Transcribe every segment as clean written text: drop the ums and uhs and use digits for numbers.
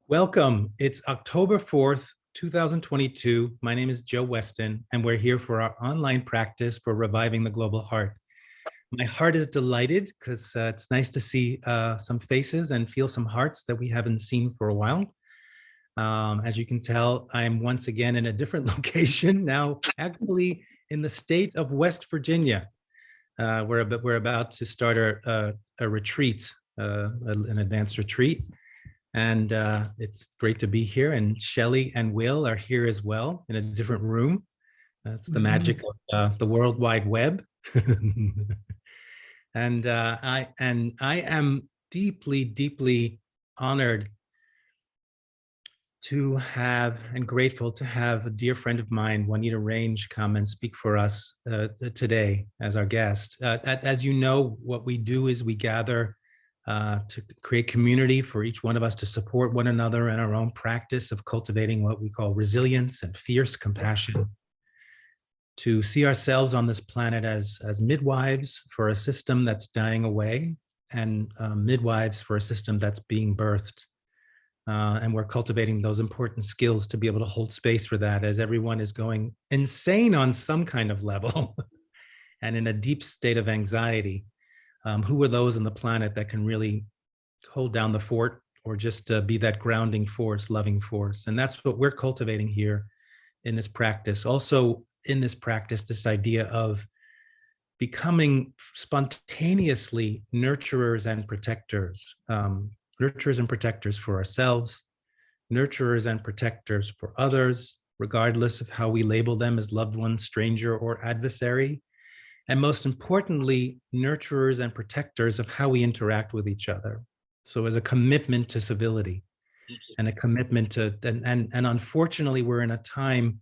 Welcome. It's October 4th, 2022. My name is Joe Weston, and we're here for our online practice for reviving the global heart. My heart is delighted because it's nice to see some faces and feel some hearts that we haven't seen for a while. As you can tell, I'm once again in a different location now, actually in the state of West Virginia. We're about to start a retreat, an advanced retreat. And it's great to be here. And Shelley and Will are here as well in a different room. That's the magic of the World Wide Web. And I am deeply, deeply honored to have and grateful to have a dear friend of mine, Juanita Range, come and speak for us today as our guest. As you know, what we do is we gather to create community for each one of us to support one another in our own practice of cultivating what we call resilience and fierce compassion, to see ourselves on this planet as midwives for a system that's dying away and midwives for a system that's being birthed. And we're cultivating those important skills to be able to hold space for that as everyone is going insane on some kind of level and in a deep state of anxiety. Who are those on the planet that can really hold down the fort or just be that grounding force, loving force? And that's what we're cultivating here in this practice. Also in this practice, this idea of becoming spontaneously nurturers and protectors, nurturers and protectors for ourselves, nurturers and protectors for others, regardless of how we label them as loved one, stranger, or adversary. And most importantly, nurturers and protectors of how we interact with each other. So as a commitment to civility and a commitment to, and unfortunately, we're in a time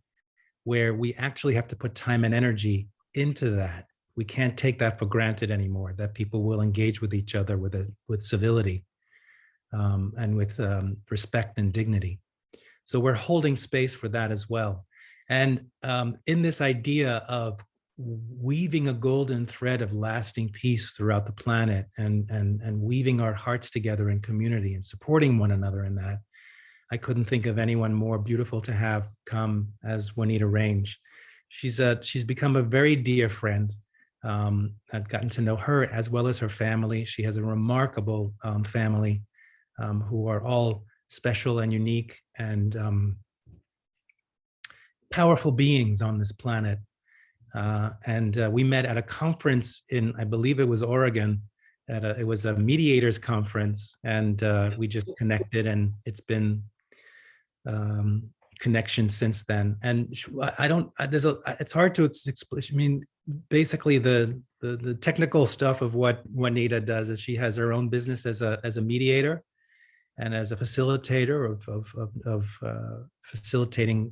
where we actually have to put time and energy into that. We can't take that for granted anymore, that people will engage with each other with civility and with respect and dignity. So we're holding space for that as well. And in this idea of weaving a golden thread of lasting peace throughout the planet and weaving our hearts together in community and supporting one another in that, I couldn't think of anyone more beautiful to have come as Juanita Range. She's become a very dear friend. I've gotten to know her as well as her family. She has a remarkable family who are all special and unique and powerful beings on this planet. And we met at a conference in, I believe it was Oregon, it was a mediators conference, and we just connected, and it's been connection since then. And it's hard to explain. I mean, basically the technical stuff of what Juanita does is she has her own business as a mediator and as a facilitator of facilitating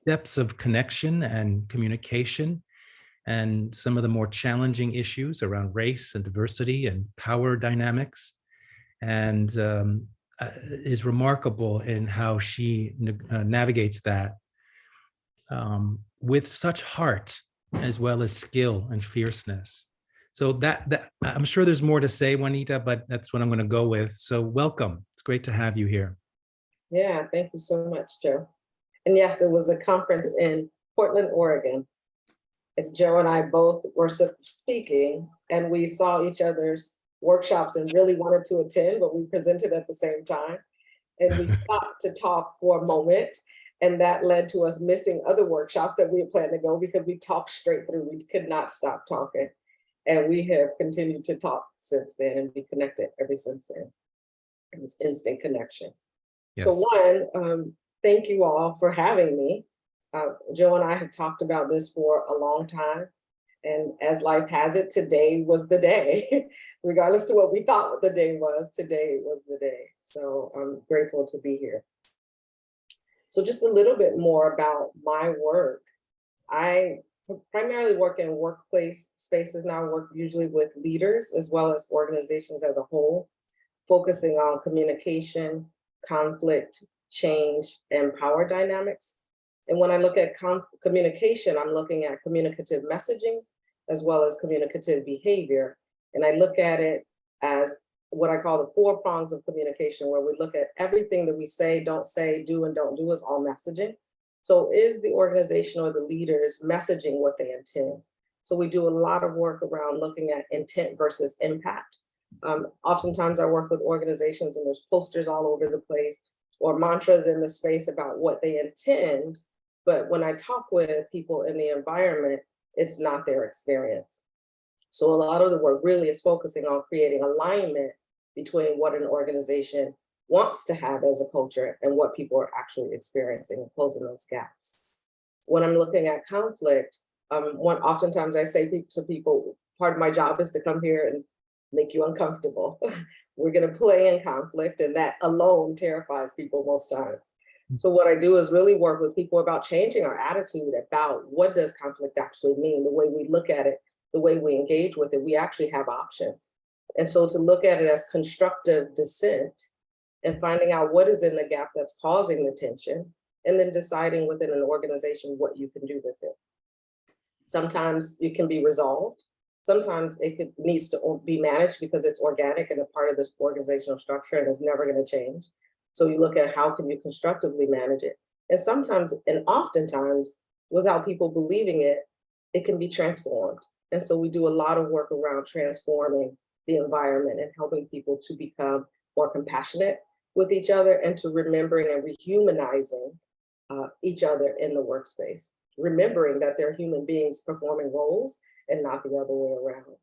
depths of connection and communication and some of the more challenging issues around race and diversity and power dynamics, and is remarkable in how she navigates that with such heart as well as skill and fierceness. So that I'm sure there's more to say, Juanita, but that's what I'm going to go with. So welcome. It's great to have you here. Yeah, thank you so much, Joe. And yes, it was a conference in Portland, Oregon. And Joe and I both were speaking, and we saw each other's workshops and really wanted to attend, but we presented at the same time. And we stopped to talk for a moment, and that led to us missing other workshops that we had planned to go because we talked straight through. We could not stop talking. And we have continued to talk since then and be connected ever since then. It was instant connection. Yes. So one, thank you all for having me. Joe and I have talked about this for a long time. And as life has it, today was the day. Regardless to what we thought the day was, today was the day. So I'm grateful to be here. So just a little bit more about my work. I primarily work in workplace spaces now. I work usually with leaders as well as organizations as a whole, focusing on communication, conflict, change, and power dynamics. And when I look at communication, I'm looking at communicative messaging as well as communicative behavior. And I look at it as what I call the 4 prongs of communication, where we look at everything that we say, don't say, do, and don't do is all messaging. So is the organization or the leaders messaging what they intend? So we do a lot of work around looking at intent versus impact. Oftentimes I work with organizations and there's posters all over the place or mantras in the space about what they intend. But when I talk with people in the environment, it's not their experience. So a lot of the work really is focusing on creating alignment between what an organization wants to have as a culture and what people are actually experiencing and closing those gaps. When I'm looking at conflict, oftentimes I say to people, part of my job is to come here and make you uncomfortable. We're going to play in conflict, and that alone terrifies people most times. So what I do is really work with people about changing our attitude about what does conflict actually mean, the way we look at it, the way we engage with it. We actually have options. And so to look at it as constructive dissent and finding out what is in the gap that's causing the tension, and then deciding within an organization what you can do with it. Sometimes it can be resolved. Sometimes needs to be managed because it's organic and a part of this organizational structure and is never going to change. So you look at how can you constructively manage it. And sometimes, and oftentimes, without people believing it, it can be transformed. And so we do a lot of work around transforming the environment and helping people to become more compassionate with each other and to remembering and rehumanizing each other in the workspace, remembering that they're human beings performing roles and not the other way around.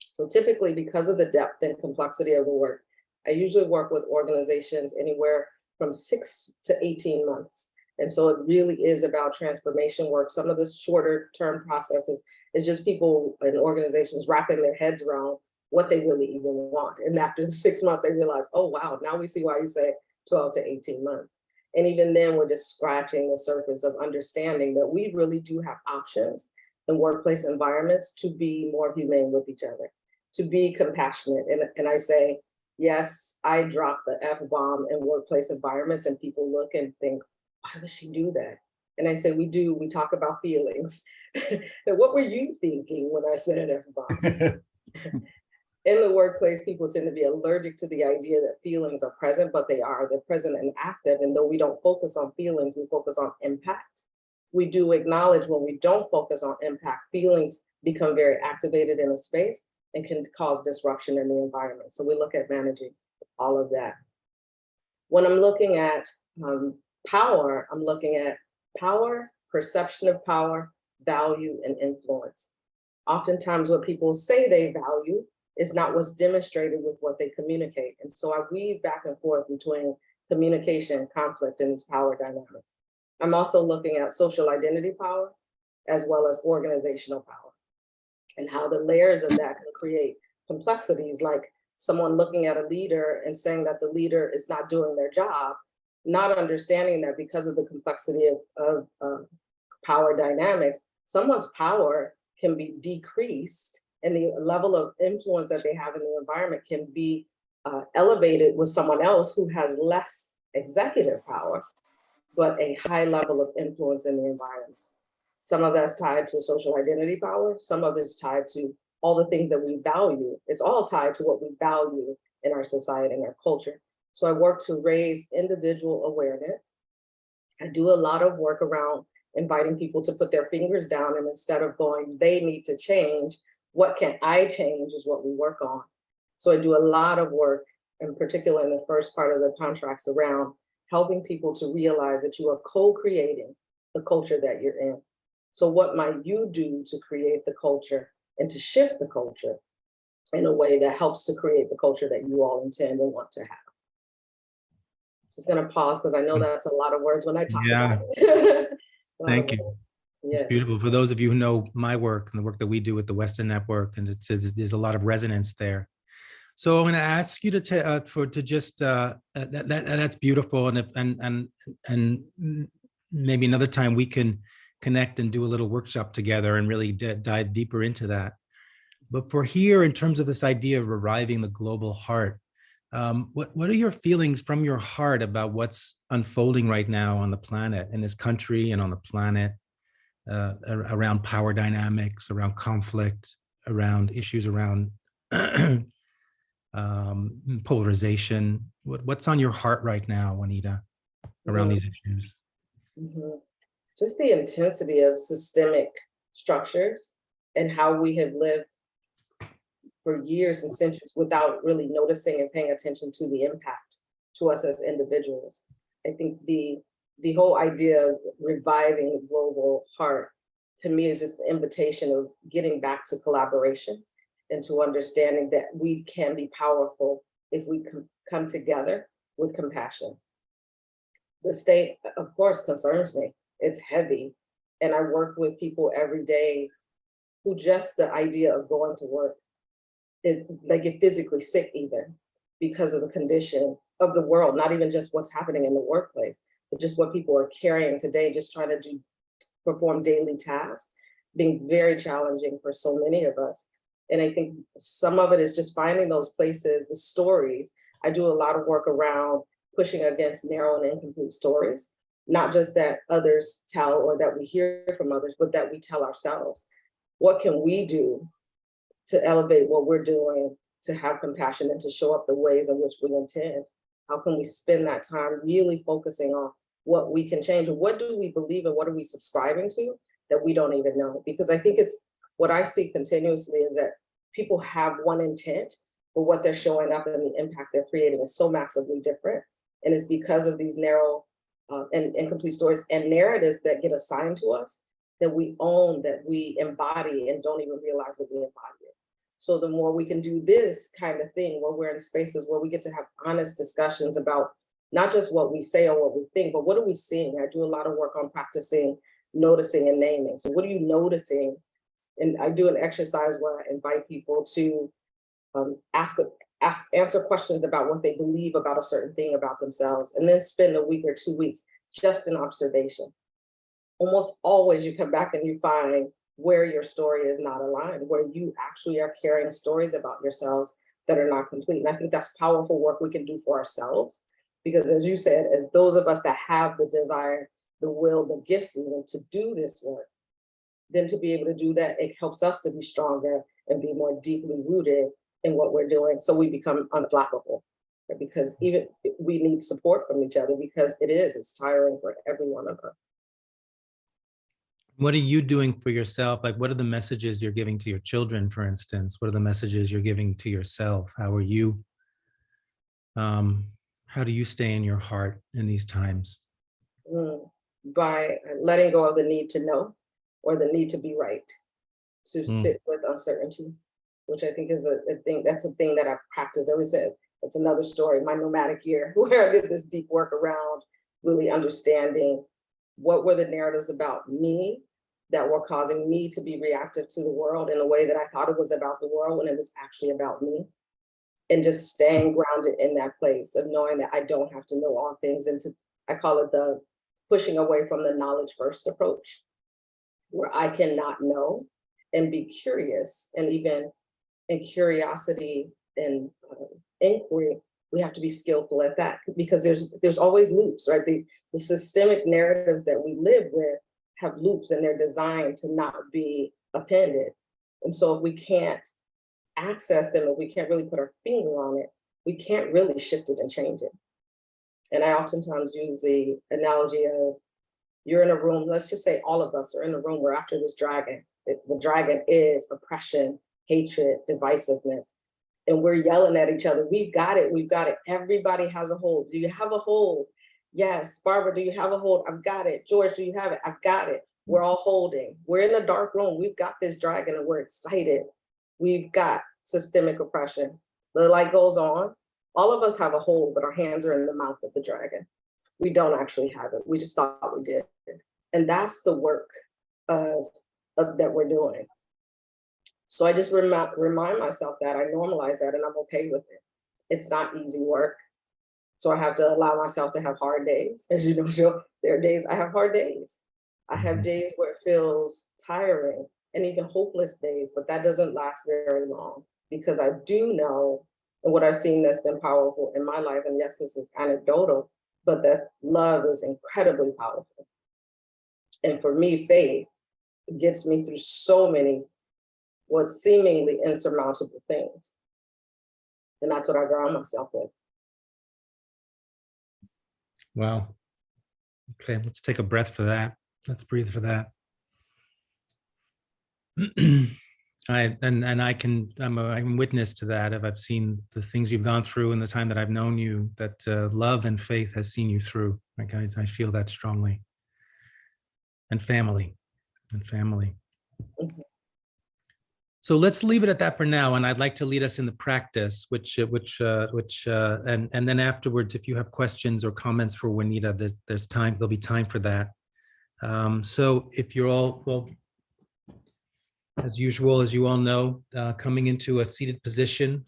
So typically, because of the depth and complexity of the work, I usually work with organizations anywhere from 6 to 18 months. And so it really is about transformation work. Some of the shorter term processes is just people and organizations wrapping their heads around what they really even want. And after the 6 months, they realize, oh, wow, now we see why you say 12 to 18 months. And even then, we're just scratching the surface of understanding that we really do have options in workplace environments to be more humane with each other, to be compassionate. And I say, yes, I drop the F-bomb in workplace environments and people look and think, why does she do that? And I say, we talk about feelings. And what were you thinking when I said F-bomb? In the workplace, people tend to be allergic to the idea that feelings are present, but they're present and active. And though we don't focus on feelings, we focus on impact. We do acknowledge when we don't focus on impact, feelings become very activated in a space and can cause disruption in the environment. So we look at managing all of that. When I'm looking at power, I'm looking at power, perception of power, value, and influence. Oftentimes what people say they value is not what's demonstrated with what they communicate. And so I weave back and forth between communication, conflict, and these power dynamics. I'm also looking at social identity power as well as organizational power and how the layers of that can create complexities, like someone looking at a leader and saying that the leader is not doing their job, not understanding that because of the complexity of power dynamics, someone's power can be decreased and the level of influence that they have in the environment can be elevated with someone else who has less executive power, but a high level of influence in the environment. Some of that's tied to social identity power. Some of it's tied to all the things that we value. It's all tied to what we value in our society and our culture. So I work to raise individual awareness. I do a lot of work around inviting people to put their fingers down, and instead of going, they need to change, what can I change is what we work on. So I do a lot of work, in particular in the first part of the contracts, around helping people to realize that you are co-creating the culture that you're in. So what might you do to create the culture and to shift the culture in a way that helps to create the culture that you all intend and want to have? Just gonna pause because I know that's a lot of words when I talk about it. Thank you. Yeah. It's beautiful. For those of you who know my work and the work that we do with the Western Network, and there's a lot of resonance there. So I'm going to ask you that's beautiful, and maybe another time we can connect and do a little workshop together and really dive deeper into that. But for here, in terms of this idea of arriving the global heart, what are your feelings from your heart about what's unfolding right now on the planet, in this country and on the planet, around power dynamics, around conflict, around issues around polarization. What's on your heart right now, Juanita, around these issues? Mhm. Just the intensity of systemic structures and how we have lived for years and centuries without really noticing and paying attention to the impact to us as individuals. I think the whole idea of reviving the global heart to me is just the invitation of getting back to collaboration and to understanding that we can be powerful if we come together with compassion. The state, of course, concerns me. It's heavy. And I work with people every day who just the idea of going to work is they get physically sick even because of the condition of the world, not even just what's happening in the workplace, but just what people are carrying today, just trying to perform daily tasks, being very challenging for so many of us. And I think some of it is just finding those places, the stories. I do a lot of work around pushing against narrow and incomplete stories, not just that others tell or that we hear from others, but that we tell ourselves. What can we do to elevate what we're doing, to have compassion and to show up the ways in which we intend? How can we spend that time really focusing on what we can change? And what do we believe and what are we subscribing to that we don't even know? Because I think it's what I see continuously is that people have one intent, but what they're showing up and the impact they're creating is so massively different. And it's because of these narrow and incomplete stories and narratives that get assigned to us that we own, that we embody and don't even realize that we embody it. So the more we can do this kind of thing where we're in spaces where we get to have honest discussions about not just what we say or what we think, but what are we seeing? I do a lot of work on practicing noticing and naming. So what are you noticing? And I do an exercise where I invite people to answer questions about what they believe about a certain thing about themselves, and then spend a week or 2 weeks just in observation. Almost always you come back and you find where your story is not aligned, where you actually are carrying stories about yourselves that are not complete. And I think that's powerful work we can do for ourselves. Because as you said, as those of us that have the desire, the will, the gifts even to do this work, then to be able to do that, it helps us to be stronger and be more deeply rooted in what we're doing. So we become unflappable. Because even we need support from each other because it's tiring for every one of us. What are you doing for yourself? Like, what are the messages you're giving to your children, for instance? What are the messages you're giving to yourself? How are you, how do you stay in your heart in these times? By letting go of the need to know or the need to be right, to Mm. sit with uncertainty, which I think is a thing, that's a thing that I've practiced ever since. It's another story, my nomadic year, where I did this deep work around really understanding what were the narratives about me that were causing me to be reactive to the world in a way that I thought it was about the world when it was actually about me. And just staying grounded in that place of knowing that I don't have to know all things. And I call it the pushing away from the knowledge first approach, where I cannot know and be curious. And even in curiosity and inquiry, we have to be skillful at that because there's always loops, right? The systemic narratives that we live with have loops and they're designed to not be appended. And so if we can't access them, if we can't really put our finger on it, we can't really shift it and change it. And I oftentimes use the analogy of you're in a room, let's just say all of us are in a room, we're after this dragon. The dragon is oppression, hatred, divisiveness. And we're yelling at each other. We've got it. We've got it. Everybody has a hold. Do you have a hold? Yes. Barbara, do you have a hold? I've got it. George, do you have it? I've got it. We're all holding. We're in a dark room. We've got this dragon and we're excited. We've got systemic oppression. The light goes on. All of us have a hold, but our hands are in the mouth of the dragon. We don't actually have it. We just thought we did. And that's the work that we're doing. So I just remind myself that I normalize that and I'm okay with it. It's not easy work. So I have to allow myself to have hard days. As you know, Joe, there are days I have hard days. I have days where it feels tiring and even hopeless days, but that doesn't last very long because I do know, and what I've seen that's been powerful in my life, and yes, this is anecdotal, but that love is incredibly powerful. And for me, faith gets me through so many was seemingly insurmountable things. And that's what I ground myself with. Wow. Okay, let's take a breath for that. Let's breathe for that. I'm witness to that. If I've seen the things you've gone through in the time that I've known you, that love and faith has seen you through. Like I feel that strongly. And family. Mhm. So let's leave it at that for now. And I'd like to lead us in the practice, and then afterwards, if you have questions or comments for Juanita, there's time. There'll be time for that. So if you're all, well, as usual, as you all know, coming into a seated position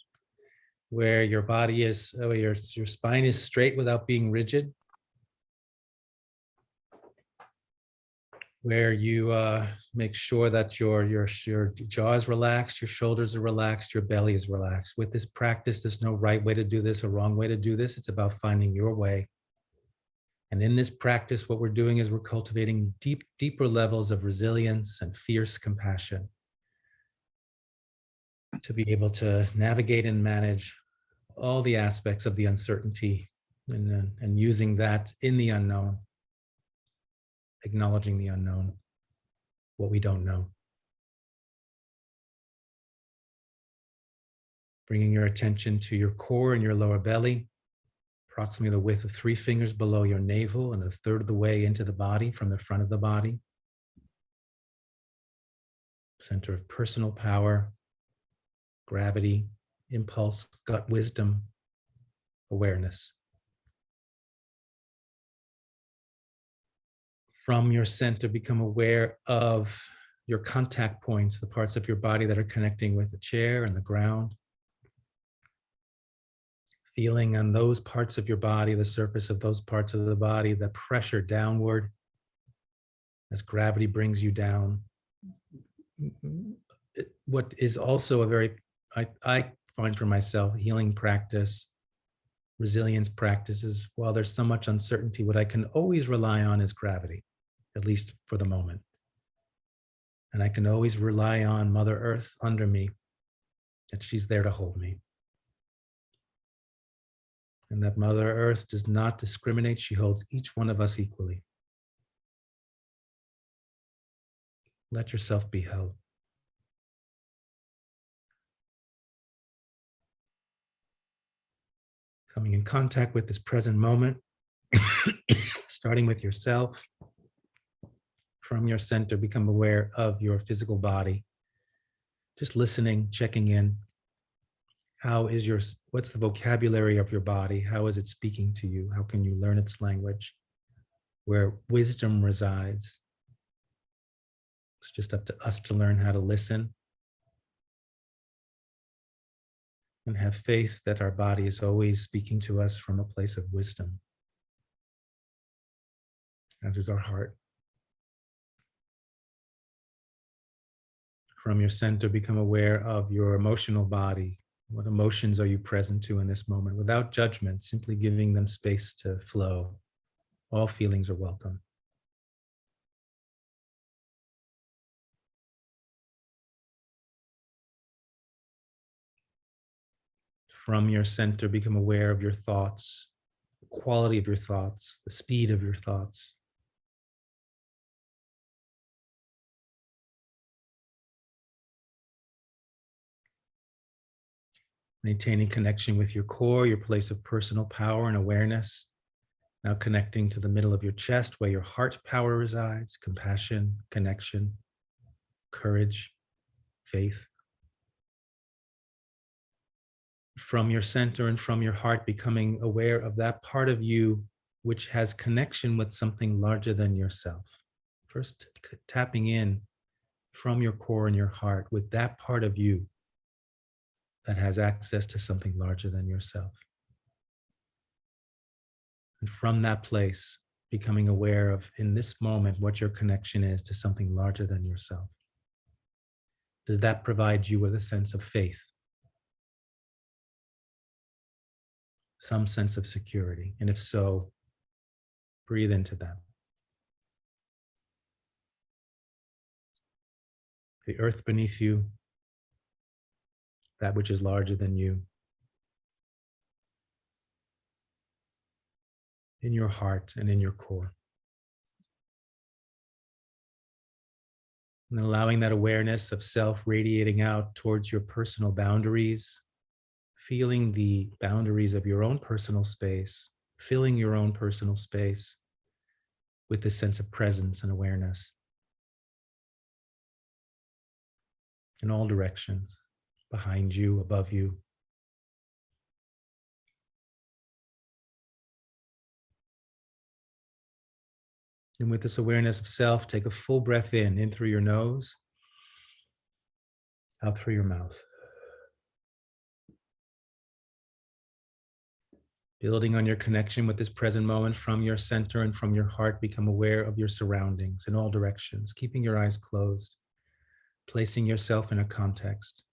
where your body is, your spine is straight without being rigid, where you make sure that your jaw is relaxed, your shoulders are relaxed, your belly is relaxed. With this practice, there's no right way to do this or wrong way to do this. It's about finding your way. And in this practice, what we're doing is we're cultivating deeper levels of resilience and fierce compassion to be able to navigate and manage all the aspects of the uncertainty, and using that in the unknown, acknowledging the unknown, what we don't know. Bringing your attention to your core and your lower belly, approximately the width of 3 fingers below your navel and a third of the way into the body from the front of the body. Center of personal power, gravity, impulse, gut wisdom, awareness. From your center, become aware of your contact points, the parts of your body that are connecting with the chair and the ground. Feeling on those parts of your body, the surface of those parts of the body, the pressure downward as gravity brings you down. What is also a very, I find for myself, healing practice, resilience practices, while there's so much uncertainty, what I can always rely on is gravity, at least for the moment. And I can always rely on Mother Earth under me, that she's there to hold me. And that Mother Earth does not discriminate. She holds each one of us equally. Let yourself be held. Coming in contact with this present moment, starting with yourself. From your center, become aware of your physical body. Just listening, checking in. What's the vocabulary of your body? How is it speaking to you? How can you learn its language? Where wisdom resides. It's just up to us to learn how to listen and have faith that our body is always speaking to us from a place of wisdom, as is our heart. From your center, become aware of your emotional body. What emotions are you present to in this moment? Without judgment, simply giving them space to flow. All feelings are welcome. From your center, become aware of your thoughts, the quality of your thoughts, the speed of your thoughts. Maintaining connection with your core, your place of personal power and awareness. Now connecting to the middle of your chest where your heart power resides, compassion, connection, courage, faith. From your center and from your heart, becoming aware of that part of you which has connection with something larger than yourself. First, tapping in from your core and your heart with that part of you that has access to something larger than yourself. And from that place, becoming aware of, in this moment, what your connection is to something larger than yourself. Does that provide you with a sense of faith? Some sense of security? And if so, breathe into that. The earth beneath you, that which is larger than you, in your heart and in your core. And allowing that awareness of self radiating out towards your personal boundaries, feeling the boundaries of your own personal space, filling your own personal space with this sense of presence and awareness in all directions, behind you, above you. And with this awareness of self, take a full breath in through your nose, out through your mouth. Building on your connection with this present moment from your center and from your heart, become aware of your surroundings in all directions, keeping your eyes closed, placing yourself in a context,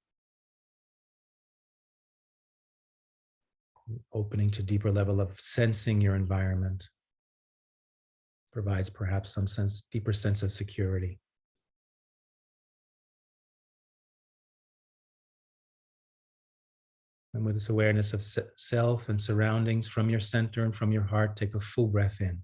opening to deeper level of sensing your environment, provides perhaps some deeper sense of security. And with this awareness of self and surroundings from your center and from your heart, take a full breath in.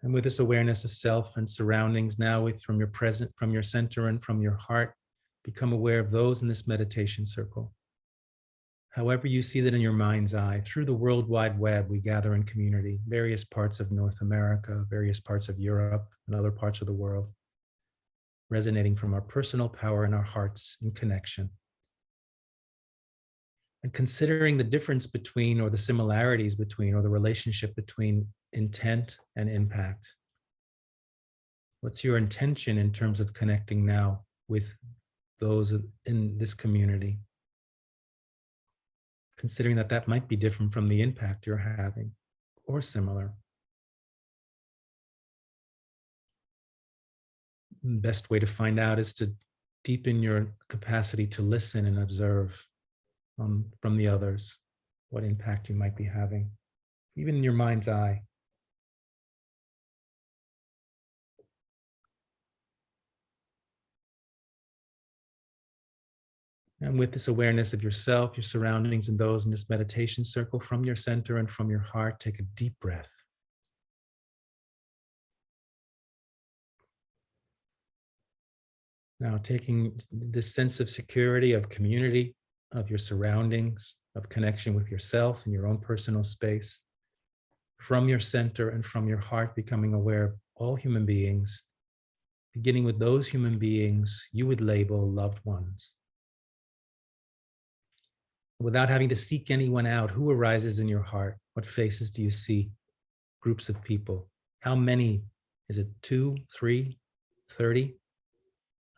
And with this awareness of self and surroundings now from your center and from your heart, become aware of those in this meditation circle. However you see that in your mind's eye, through the World Wide Web, we gather in community, various parts of North America, various parts of Europe, and other parts of the world, resonating from our personal power and our hearts in connection. And considering the difference between, or the similarities between, or the relationship between intent and impact. What's your intention in terms of connecting now with those in this community? Considering that that might be different from the impact you're having, or similar. The best way to find out is to deepen your capacity to listen and observe from the others, what impact you might be having, even in your mind's eye. And with this awareness of yourself, your surroundings, and those in this meditation circle, from your center and from your heart, take a deep breath. Now, taking this sense of security, of community, of your surroundings, of connection with yourself and your own personal space, from your center and from your heart, becoming aware of all human beings, beginning with those human beings you would label loved ones. Without having to seek anyone out, who arises in your heart? What faces do you see? Groups of people. How many? Is it 2, 3, 30,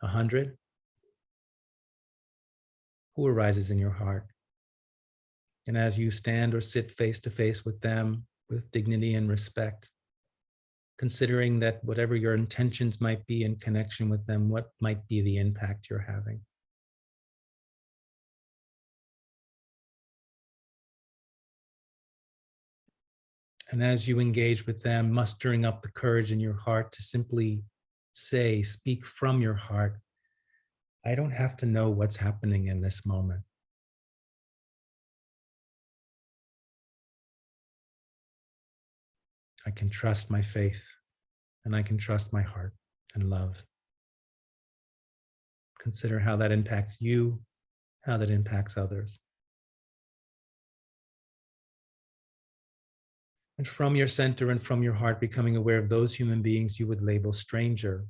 100? Who arises in your heart? And as you stand or sit face to face with them with dignity and respect, considering that whatever your intentions might be in connection with them, what might be the impact you're having? And as you engage with them, mustering up the courage in your heart to simply speak from your heart, I don't have to know what's happening in this moment. I can trust my faith, and I can trust my heart and love. Consider how that impacts you, how that impacts others. And from your center and from your heart, becoming aware of those human beings you would label stranger.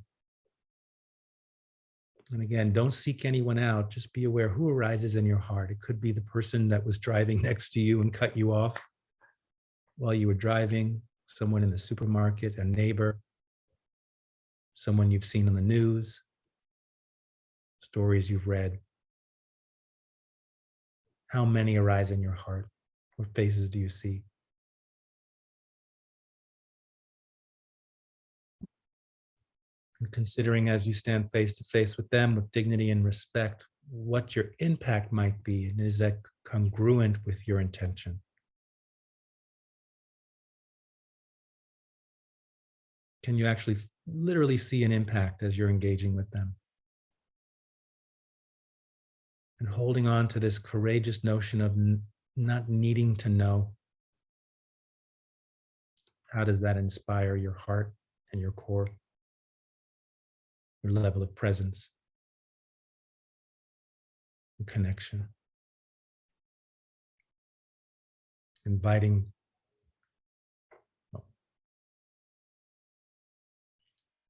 And again, don't seek anyone out, just be aware who arises in your heart. It could be the person that was driving next to you and cut you off while you were driving, someone in the supermarket, a neighbor, someone you've seen on the news, stories you've read. How many arise in your heart? What faces do you see? And considering as you stand face to face with them with dignity and respect, what your impact might be, and is that congruent with your intention? Can you actually literally see an impact as you're engaging with them? and holding on to this courageous notion of not needing to know. How does that inspire your heart and your core, your level of presence and connection? Inviting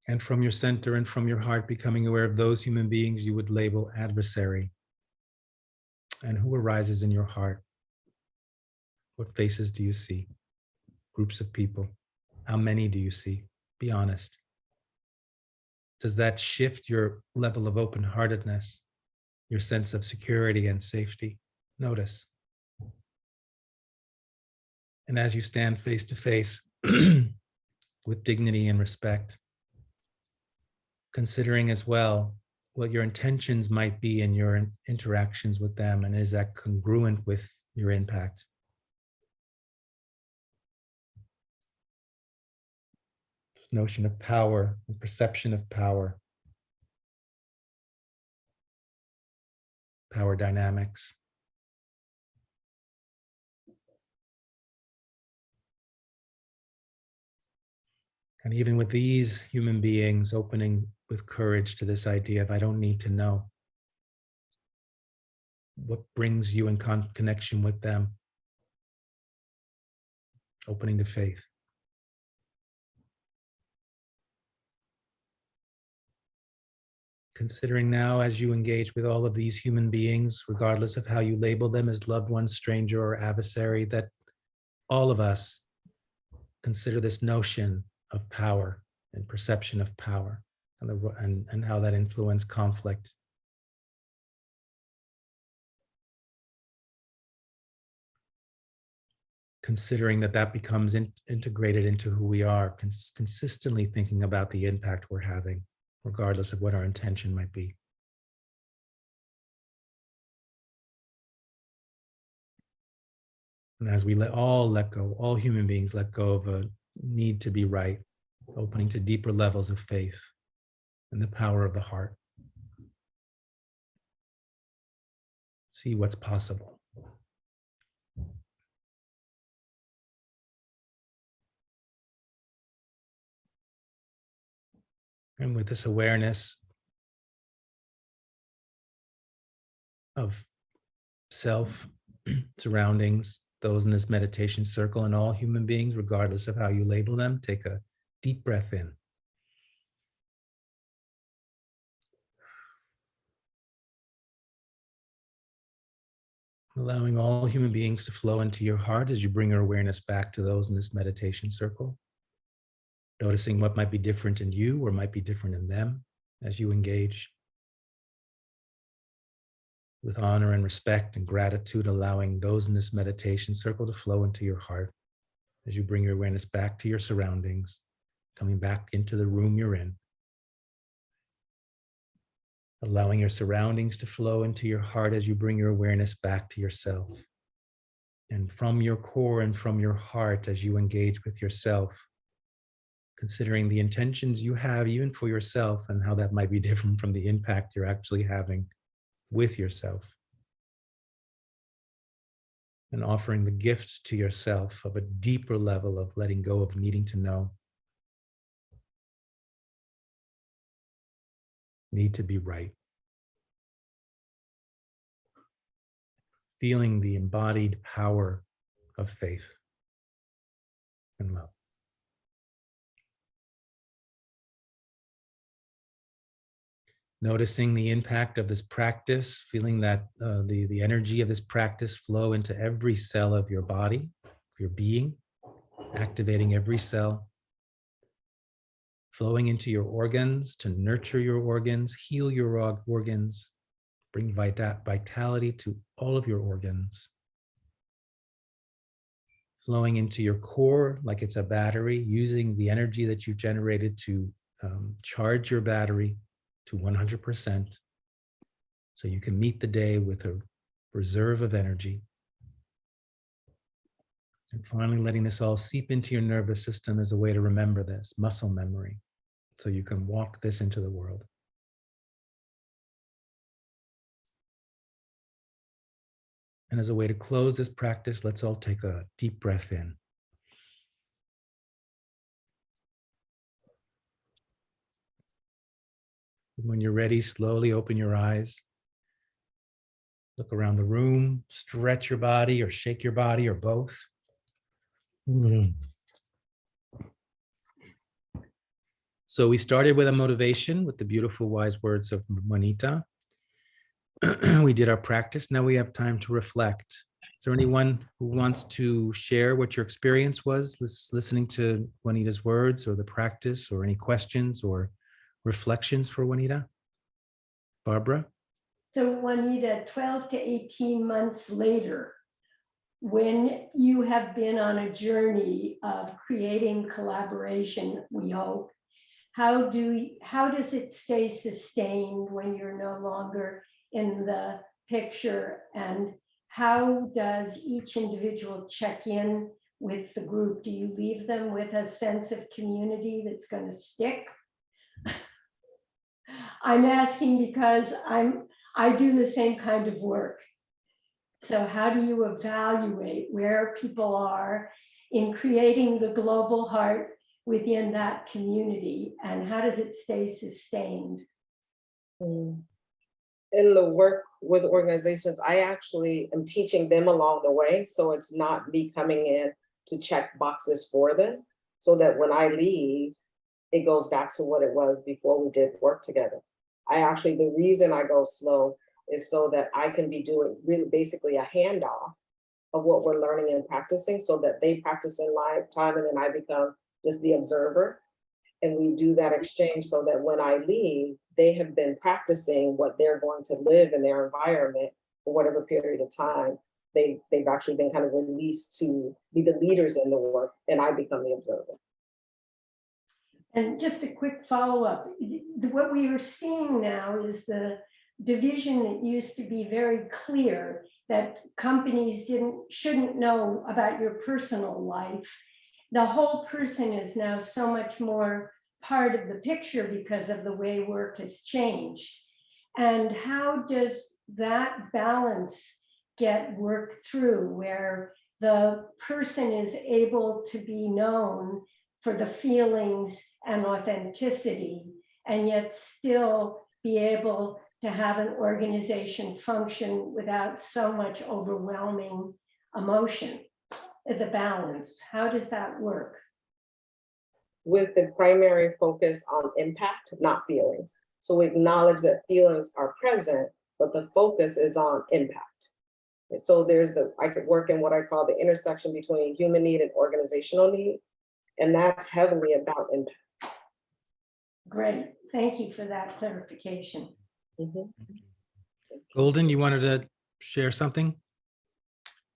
and from your center and from your heart, becoming aware of those human beings you would label adversary. And who arises in your heart? What faces do you see? Groups of people. How many do you see? Be honest. Does that shift your level of open-heartedness, your sense of security and safety? Notice. And as you stand face to face with dignity and respect, considering as well what your intentions might be in your interactions with them, and is that congruent with your impact? This notion of power and perception of power, power dynamics. And even with these human beings, opening with courage to this idea of I don't need to know. What brings you in connection with them? Opening to faith. Considering now, as you engage with all of these human beings, regardless of how you label them as loved one, stranger, or adversary, that all of us consider this notion of power and perception of power and how that influence conflict. Considering that that becomes integrated into who we are, consistently thinking about the impact we're having, regardless of what our intention might be. And as we let go, all human beings let go of a need to be right, opening to deeper levels of faith and the power of the heart. See what's possible. And with this awareness of self, surroundings, those in this meditation circle, and all human beings, regardless of how you label them, take a deep breath in. Allowing all human beings to flow into your heart as you bring your awareness back to those in this meditation circle. Noticing what might be different in you or might be different in them as you engage. With honor and respect and gratitude, allowing those in this meditation circle to flow into your heart as you bring your awareness back to your surroundings, coming back into the room you're in. Allowing your surroundings to flow into your heart as you bring your awareness back to yourself. And from your core and from your heart as you engage with yourself, considering the intentions you have even for yourself and how that might be different from the impact you're actually having with yourself. And offering the gift to yourself of a deeper level of letting go of needing to know, need to be right. Feeling the embodied power of faith and love. Noticing the impact of this practice, feeling that the energy of this practice flow into every cell of your body, your being, activating every cell, flowing into your organs to nurture your organs, heal your organs, bring vitality to all of your organs. Flowing into your core like it's a battery, using the energy that you've generated to charge your battery to 100%, so you can meet the day with a reserve of energy. And finally, letting this all seep into your nervous system as a way to remember this, muscle memory, so you can walk this into the world. And as a way to close this practice, let's all take a deep breath in. When you're ready, slowly open your eyes. Look around the room, stretch your body or shake your body or both. So we started with a motivation with the beautiful wise words of Juanita. We did our practice. Now we have time to reflect. Is there anyone who wants to share what your experience was listening to Juanita's words or the practice, or any questions or reflections for Juanita? Barbara? So Juanita, 12 to 18 months later, when you have been on a journey of creating collaboration, we hope, how does it stay sustained when you're no longer in the picture? And how does each individual check in with the group? Do you leave them with a sense of community that's going to stick? I'm asking because I do the same kind of work. So how do you evaluate where people are in creating the global heart within that community, and how does it stay sustained? In the work with organizations, I actually am teaching them along the way. So it's not me coming in to check boxes for them, so that when I leave, it goes back to what it was before we did work together. The reason I go slow is so that I can be doing really basically a handoff of what we're learning and practicing, so that they practice in live time and then I become just the observer. And we do that exchange so that when I leave, they have been practicing what they're going to live in their environment for whatever period of time. They've actually been kind of released to be the leaders in the work, and I become the observer. And just a quick follow-up. What we are seeing now is the division that used to be very clear, that companies shouldn't know about your personal life. The whole person is now so much more part of the picture because of the way work has changed. And how does that balance get worked through, where the person is able to be known for the feelings and authenticity, and yet still be able to have an organization function without so much overwhelming emotion? The balance, how does that work? With the primary focus on impact, not feelings. So we acknowledge that feelings are present, but the focus is on impact. And so I could work in what I call the intersection between human need and organizational need. And that's heavily about impact. Great, thank you for that clarification. Mm-hmm. Golden, you wanted to share something?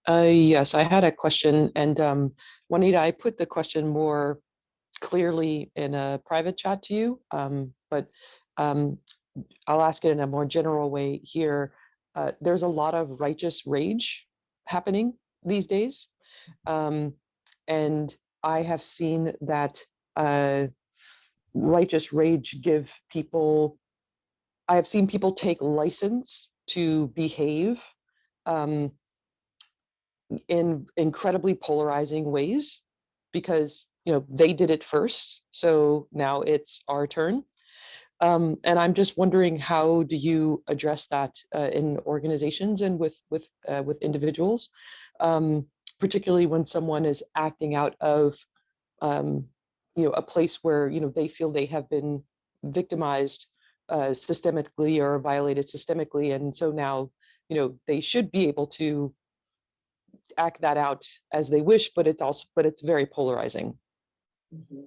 Yes, I had a question, and Juanita, I put the question more clearly in a private chat to you, but I'll ask it in a more general way here. There's a lot of righteous rage happening these days, and I have seen that righteous rage give people, I have seen people take license to behave in incredibly polarizing ways, because they did it first, so now it's our turn. And I'm just wondering, how do you address that in organizations and with individuals, particularly when someone is acting out of a place where they feel they have been victimized systemically or violated systemically, and so now they should be able to act that out as they wish, but it's very polarizing. Mm-hmm.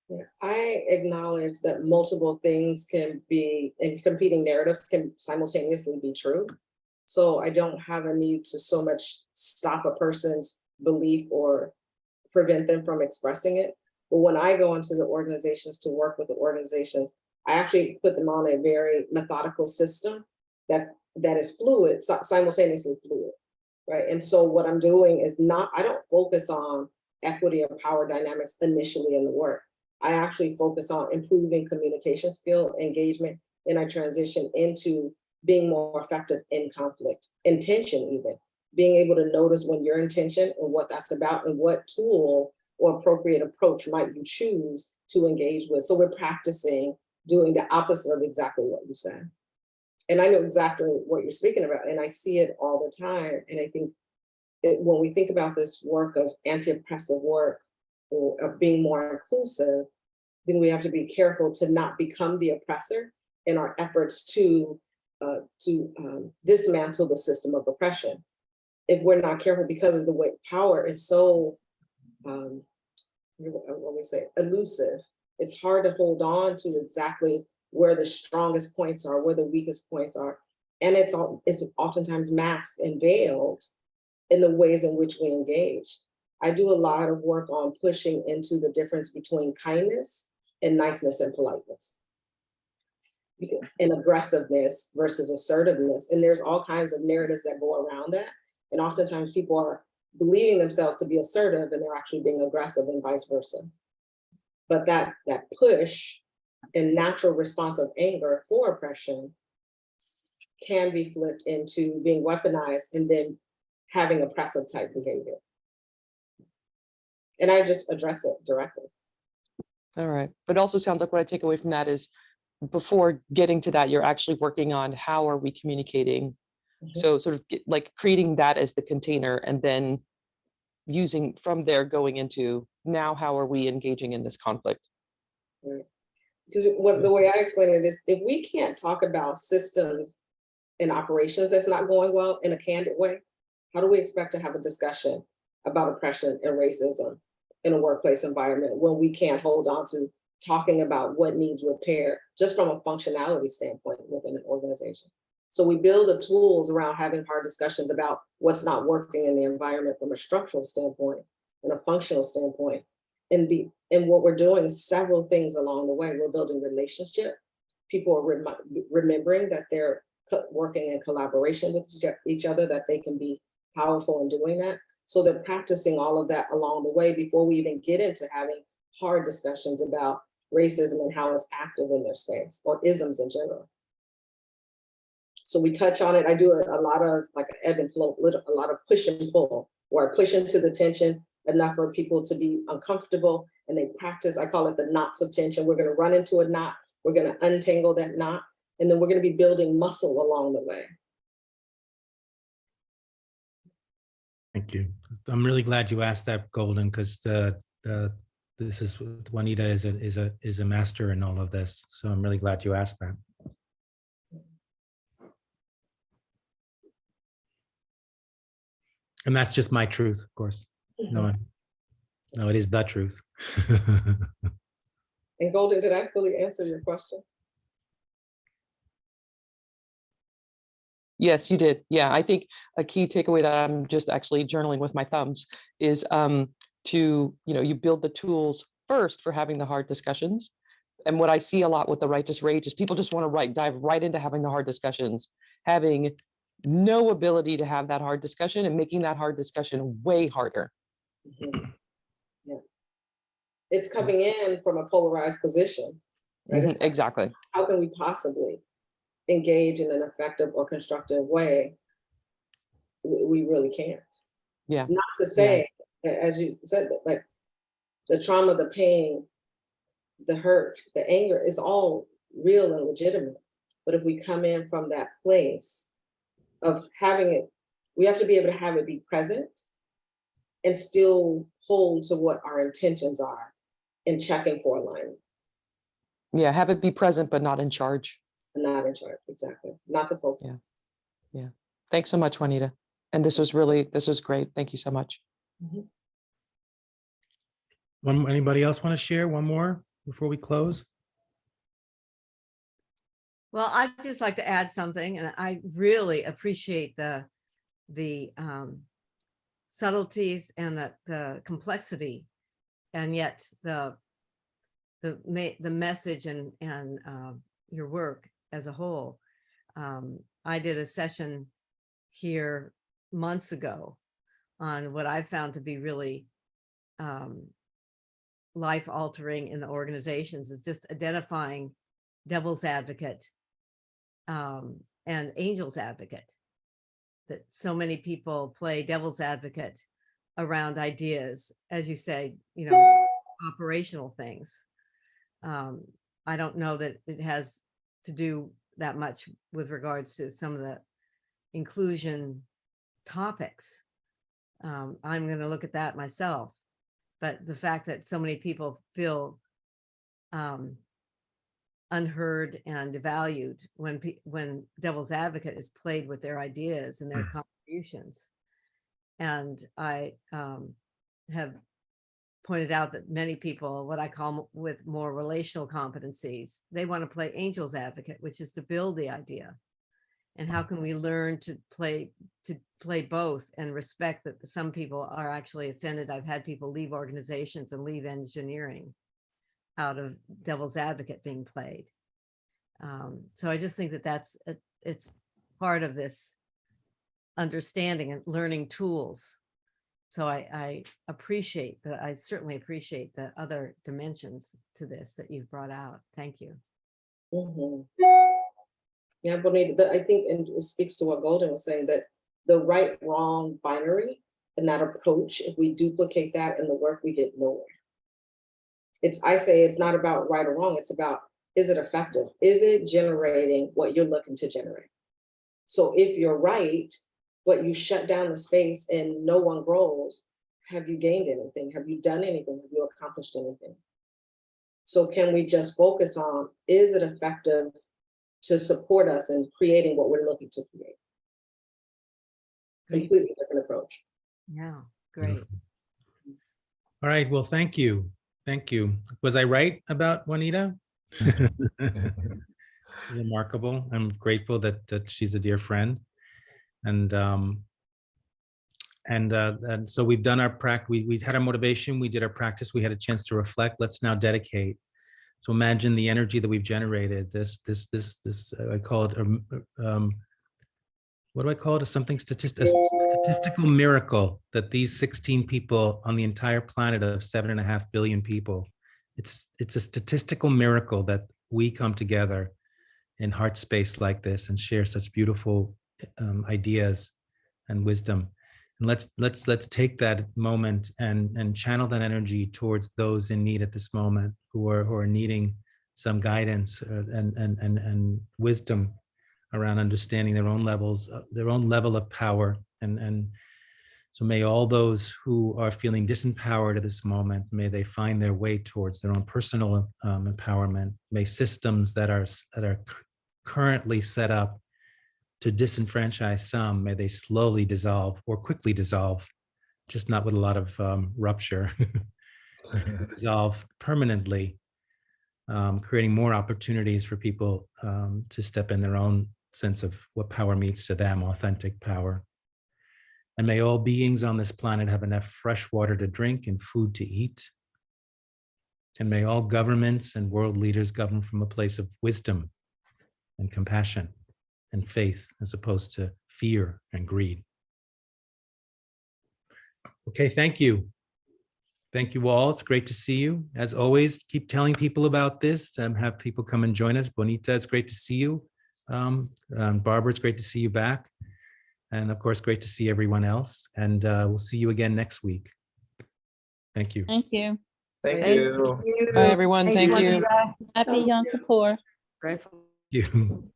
Yeah, I acknowledge that multiple things can be, and competing narratives can simultaneously be true. So I don't have a need to so much stop a person's belief or prevent them from expressing it. But when I go into the organizations to work with the organizations, I actually put them on a very methodical system that is fluid, simultaneously fluid. Right. And so what I'm doing is I don't focus on equity or power dynamics initially in the work. I actually focus on improving communication skill, engagement, and I transition into being more effective in conflict, intention even, being able to notice when your intention and what that's about and what tool or appropriate approach might you choose to engage with. So we're practicing doing the opposite of exactly what you said. And I know exactly what you're speaking about, and I see it all the time. And I think when we think about this work of anti-oppressive work or of being more inclusive, then we have to be careful to not become the oppressor in our efforts to dismantle the system of oppression. If we're not careful, because of the way power is so, what we say, elusive, it's hard to hold on to exactly where the strongest points are, where the weakest points are. And it's oftentimes masked and veiled in the ways in which we engage. I do a lot of work on pushing into the difference between kindness and niceness and politeness, and aggressiveness versus assertiveness. And there's all kinds of narratives that go around that. And oftentimes people are believing themselves to be assertive and they're actually being aggressive and vice versa. But that push and natural response of anger for oppression can be flipped into being weaponized and then having oppressive type behavior. And I just address it directly. All right. But it also sounds like what I take away from that is before getting to that, you're actually working on how are we communicating. So sort of like creating that as the container and then using from there going into now, how are we engaging in this conflict? Right. Because the way I explain it is, if we can't talk about systems and operations that's not going well in a candid way, how do we expect to have a discussion about oppression and racism in a workplace environment when we can't hold on to talking about what needs repair just from a functionality standpoint within an organization? So we build the tools around having hard discussions about what's not working in the environment from a structural standpoint and a functional standpoint. And what we're doing is several things along the way. We're building relationship. People are remembering that they're working in collaboration with each other, that they can be powerful in doing that. So they're practicing all of that along the way before we even get into having hard discussions about racism and how it's active in their space, or isms in general. So we touch on it. I do a lot of like ebb and flow, a lot of push and pull, where I push into the tension enough for people to be uncomfortable, and they practice, I call it the knots of tension. We're gonna run into a knot, we're gonna untangle that knot, and then we're gonna be building muscle along the way. Thank you. I'm really glad you asked that, Golden, because this is Juanita is a master in all of this. So I'm really glad you asked that. And that's just my truth, of course. No, it is the truth. And Golden, did I fully answer your question? Yes, you did. Yeah, I think a key takeaway that I'm just actually journaling with my thumbs is you build the tools first for having the hard discussions. And what I see a lot with the righteous rage is people just want to dive right into having the hard discussions, having no ability to have that hard discussion and making that hard discussion way harder. Yeah. It's coming in from a polarized position. Right? Exactly. How can we possibly engage in an effective or constructive way? We really can't. Yeah. Not to say, as you said, like the trauma, the pain, the hurt, the anger is all real and legitimate. But if we come in from that place of having it, we have to be able to have it be present and still hold to what our intentions are and checking for alignment. Yeah, have it be present, but not in charge. Not in charge, exactly. Not the focus. Yeah. Thanks so much, Juanita. And this was great. Thank you so much. Anybody else want to share one more before we close? Well, I'd just like to add something, and I really appreciate the subtleties and the complexity, and yet the message and your work as a whole. I did a session here months ago on what I found to be really life altering in the organizations, is just identifying devil's advocate and angel's advocate, that so many people play devil's advocate around ideas, as you say, operational things. I don't know that it has to do that much with regards to some of the inclusion topics. I'm going to look at that myself, but the fact that so many people feel unheard and devalued when devil's advocate is played with their ideas and their contributions. And I have pointed out that many people, what I call with more relational competencies, they want to play angel's advocate, which is to build the idea. And how can we learn to play both and respect that some people are actually offended? I've had people leave organizations and leave engineering out of devil's advocate being played. So I just think that it's part of this understanding and learning tools. So I appreciate that. I certainly appreciate the other dimensions to this that you've brought out. Thank you. Mhm. Yeah, Bonita, I think, and it speaks to what Golden was saying, that the right wrong binary and that approach, if we duplicate that in the work, we get nowhere. I say it's not about right or wrong, it's about, is it effective? Is it generating what you're looking to generate? So if you're right, but you shut down the space and no one grows, have you gained anything? Have you done anything? Have you accomplished anything? So can we just focus on, is it effective to support us in creating what we're looking to create? Great. Completely different approach. Yeah, great. All right, well, thank you. Thank you. Was I right about Juanita? Remarkable. I'm grateful that she's a dear friend. And so we've done our practice. We had our motivation. We did our practice. We had a chance to reflect. Let's now dedicate. So imagine the energy that we've generated. This I call it what do I call it? A statistical miracle that these 16 people on the entire planet of 7.5 billion people. It's a statistical miracle that we come together in heart space like this and share such beautiful ideas and wisdom. And let's take that moment and channel that energy towards those in need at this moment who are needing some guidance and wisdom around understanding their own levels, their own level of power. And so may all those who are feeling disempowered at this moment, may they find their way towards their own personal empowerment. May systems that are currently set up to disenfranchise some, may they slowly dissolve or quickly dissolve, just not with a lot of rupture, dissolve permanently, creating more opportunities for people to step in their own sense of what power means to them, authentic power. And may all beings on this planet have enough fresh water to drink and food to eat. And may all governments and world leaders govern from a place of wisdom and compassion and faith, as opposed to fear and greed. Okay, thank you. Thank you all. It's great to see you. As always, keep telling people about this and have people come and join us. Bonita, it's great to see you. Barbara, it's great to see you back. And of course, great to see everyone else. And we'll see you again next week. Thank you. Thank you. Thank Thank you. Bye, everyone. Thanks, Thank you. Juanita. Happy Yom Kippur. Grateful. Thank you.